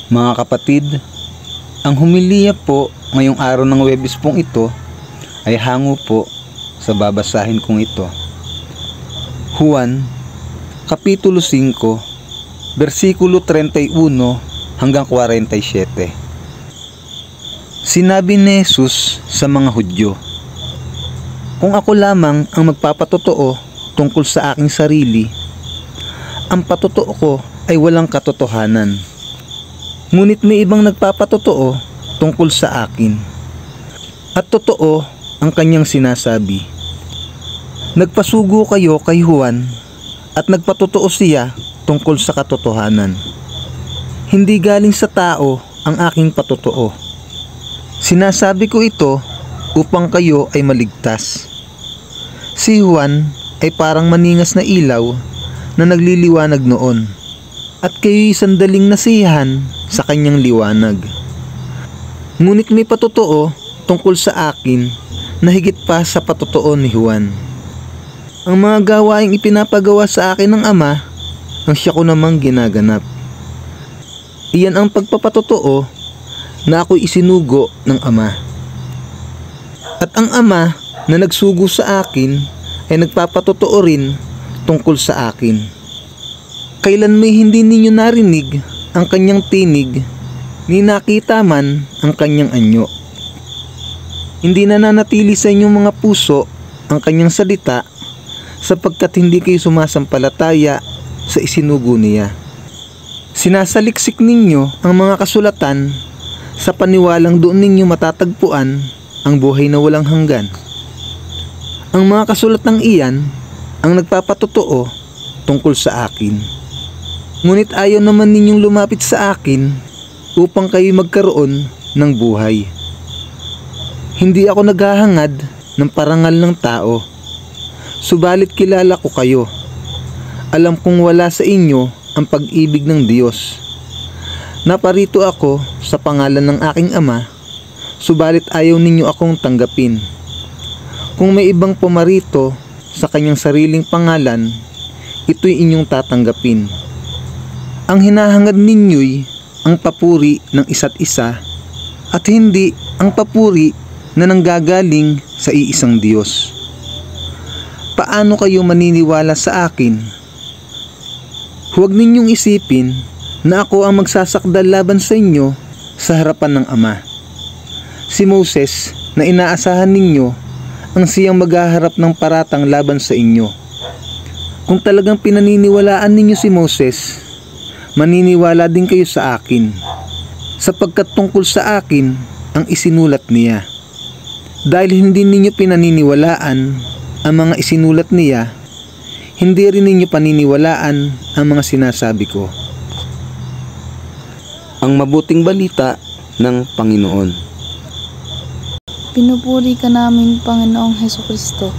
Mga kapatid, ang humiliya po ngayong araw ng Huwebes pong ito ay hango po sa babasahin kong ito. Juan, Kapitulo 5, versikulo 31 hanggang 47. Sinabi ni Jesus sa mga Hudyo, "Kung ako lamang ang magpapatotoo tungkol sa aking sarili, ang patotoo ko ay walang katotohanan. Ngunit may ibang nagpapatotoo tungkol sa akin, at totoo ang kanyang sinasabi. Nagpasugo kayo kay Juan at nagpatotoo siya tungkol sa katotohanan. Hindi galing sa tao ang aking patotoo. Sinasabi ko ito upang kayo ay maligtas. Si Juan ay parang maningas na ilaw na nagliliwanag noon, at kayo'y sandaling nasiyahan sa kanyang liwanag. Ngunit may patotoo tungkol sa akin na higit pa sa patotoo ni Juan. Ang mga gawaing ipinapagawa sa akin ng Ama, ang siya ko namang ginaganap. Iyan ang pagpapatotoo na ako'y isinugo ng Ama. At ang Ama na nagsugo sa akin ay nagpapatotoo rin tungkol sa akin. Kailan may hindi ninyo narinig ang kanyang tinig, ni nakita man ang kanyang anyo. Hindi nananatili sa inyong mga puso ang kanyang salita, sapagkat hindi kayo sumasampalataya sa isinugo niya. Sinasaliksik ninyo ang mga kasulatan sa paniwalang doon ninyo matatagpuan ang buhay na walang hanggan. Ang mga kasulatang iyan ang nagpapatotoo tungkol sa akin. Ngunit ayaw naman ninyong lumapit sa akin upang kayo magkaroon ng buhay. Hindi ako naghahangad ng parangal ng tao, subalit kilala ko kayo. Alam kong wala sa inyo ang pag-ibig ng Diyos. Naparito ako sa pangalan ng aking Ama, subalit ayaw ninyo akong tanggapin. Kung may ibang pumarito sa kanyang sariling pangalan, ito'y inyong tatanggapin. Ang hinahangad ninyo'y ang papuri ng isa't isa, at hindi ang papuri na nanggagaling sa iisang Diyos. Paano kayo maniniwala sa akin? Huwag ninyong isipin na ako ang magsasakdal laban sa inyo sa harapan ng Ama. Si Moses na inaasahan ninyo ang siyang maghaharap ng paratang laban sa inyo. Kung talagang pinaniniwalaan ninyo si Moses, maniniwala din kayo sa akin, sapagkat tungkol sa akin ang isinulat niya. Dahil hindi ninyo pinaniniwalaan ang mga isinulat niya, hindi rin ninyo paniniwalaan ang mga sinasabi ko." Ang mabuting balita ng Panginoon. Pinupuri ka namin, Panginoong Hesukristo.